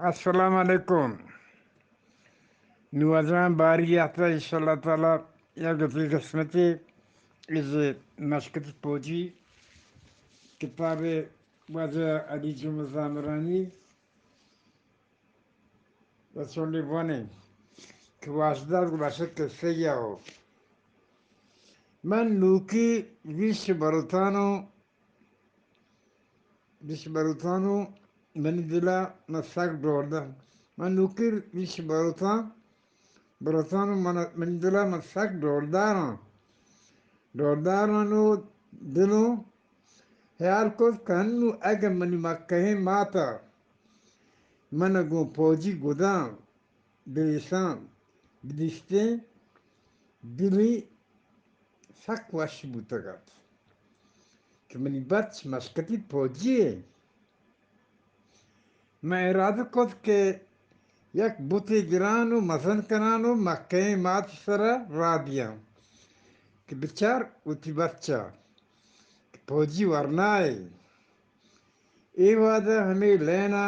Assalamu alaikum. Nuazan bari yahta inşallah taala ya gati kısmeti iz meşkit poji kitabı Vaza Ali Cumzamirani ve sonli bone ki vasdar gulaşık kesiya o. من نوکی ویش بروتانو من دلا مساق دوردا من نوکی ویش بروتانو من دلا مساق دوردارانو دلو خیال کو کنو اگه منی مکه ماتا من اگو پوجی گودام دلیسان بدیسته دلی سک واشی بوتگات که منی بچ مسکتی پوجیه میں ارادہ کت کہ یک بوتی گرانو مزن کنانو مکه مات سرا را دیام کہ بچار اوتی بچہ پوجی ورنائے ای وعدہ ہمیں لینا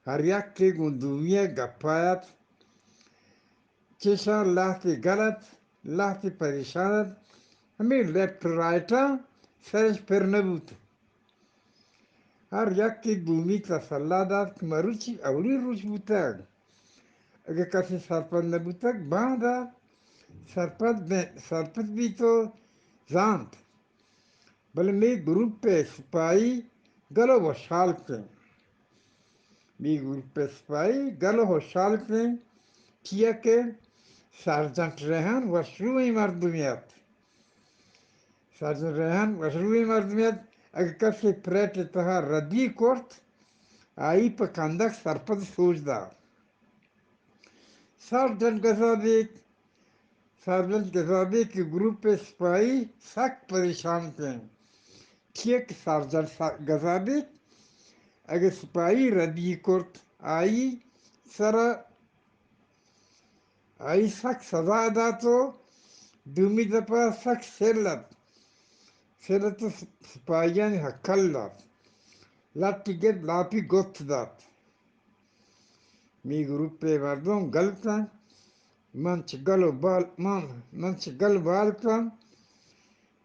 ہر یک کے گندومیہ گپایت چیشا اللہ تی غلط اللہ تی پریشانت ہمیں لیفٹ رائٹا سرش پر نبوت ہر یک کی دومی تسلا داد کہ مروچی اولی روچ بوتاگ اگر کسی سرپت نبوتاگ باندہ سرپت بھی تو زانت بلے می گروپ پہ سپاہی گلو و شالتے می گروپ پہ سپاہی گلو و شالتے کیا کہ سارجنٹ ریحان وشروعی مردمیت سارجنٹ ریحان وشروعی مردمیت اگر کسی پریٹ اتحا ردی کرت آئی پا کندک سرپت سوچ دا سارجنٹ گزابی کی گروپ پہ سپاہی سخت پریشان تھے کیا کہ سارجنٹ گزابی اگر سپاہی ردی کرت آئی سخت سزا دا تو دومی دفعہ سخت سیلت سپاہیان حقل داد لاپی گفت داد می گروپ پہ مردم گلتا منچ گل بالتا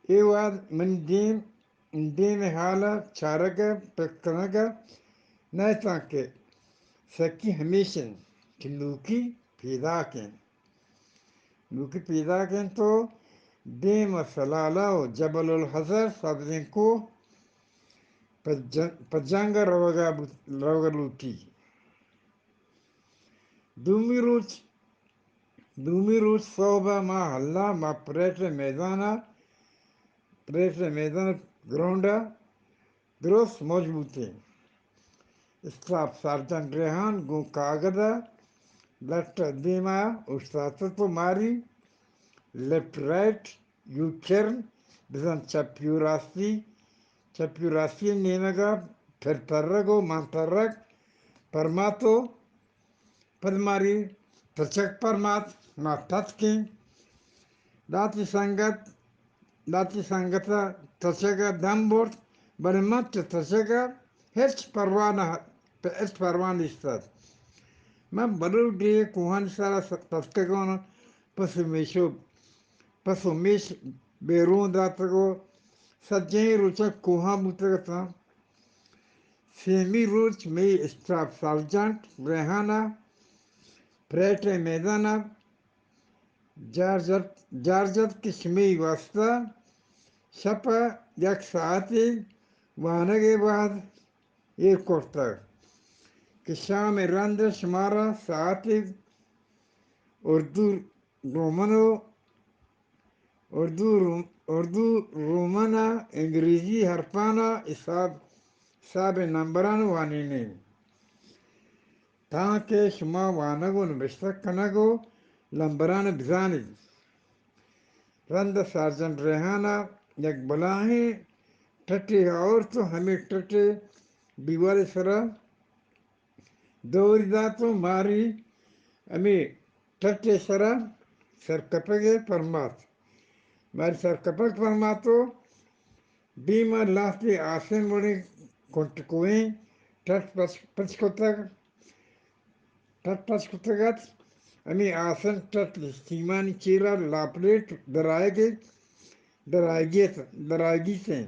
ای واد من دیم حالا چارگا پکتنگا نہیں تاکہ سکی ہمیشن کہ نوکی پیدا کن تو دیم سلالہ و جبل الحضر سبزن کو پجانگا روگا لوٹی دومی روز صوبہ ما حلا ما پریٹ میدانا گراؤنڈا درست موجبوتے اسٹاف سارجنٹ ریحان گو کاغدہ لٹ دیما استاذت ماری لیفٹ رائٹ یو چرن بزن چپیو راستی نیمگا پھر ترگو منترگ پرماتو پدماری تچک پرمات ما تتکی داتی سنگتا تچگا دمبورت بڑے مت تچگا ہیچ پروان استاد میں بلو ڈی کوہان سارا تتکگون پسو میش بیرون داتگو سجیں روچک کوہاں بوتگتا سیمی روچ میں اسٹاف سارجنٹ ریحانہ پریٹ میدانہ جارجت کی شمی واسطہ شپا یک ساعتی وانگے بعد یہ کرتا کہ شام رند شمارا ساعتی اردو رومانا انگریزی حرفانا حساب نمبران وانی نہیں تاکہ شما وانگو نبشتک کنگو لمبران بزانی رند سارجنٹ ریحانہ یک بلاہیں ٹٹی اور تو ہمیں ٹٹی بیوال سرا دوری داتو ماری ہمیں ٹٹی سرا سرکپگے پرمات ماری سرکپگ پرماتو بیمار لاستی آسن بڑی کنٹکوئیں ٹٹ پچکو تک Tattas kutagat, ami asan tatlis, simani chira laplet daragite.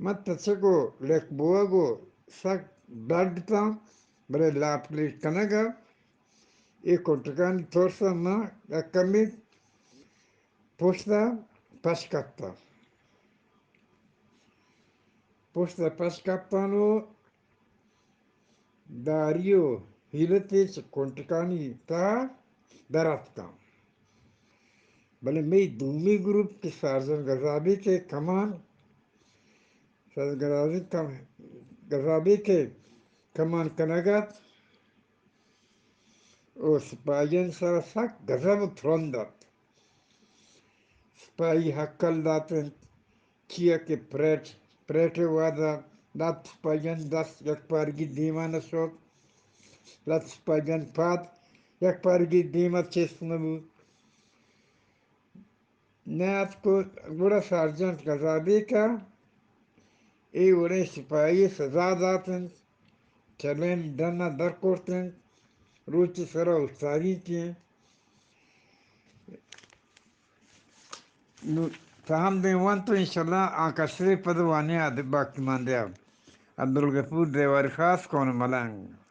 Matta sego lek boago sak dagta bare lapli kanaga e kontrakan torsa ma akami posta paskatta. Posta paskattano dario hilate kontrakani ta daratka. Bale mei dumi group ke Sarzan Gazabi ke kaman Gazabi ke kaman kanagat o sipayan sa sak gazab trondat. Sipahi hakkal daten kia ke prete wada dat sipayan das yak pargi dima nasot dat sipayan pad yak pargi dima chesnabu Nat ko bura sarjant Gazabi ka e ure sipahi saza daten chalen dana dar korten ruchi sara ustari ki فهم دیں one تو انشاءاللہ آکشری پدوانے آدھے باقی ماندے اب عبدالغفور دیواری خاص کون ملنگ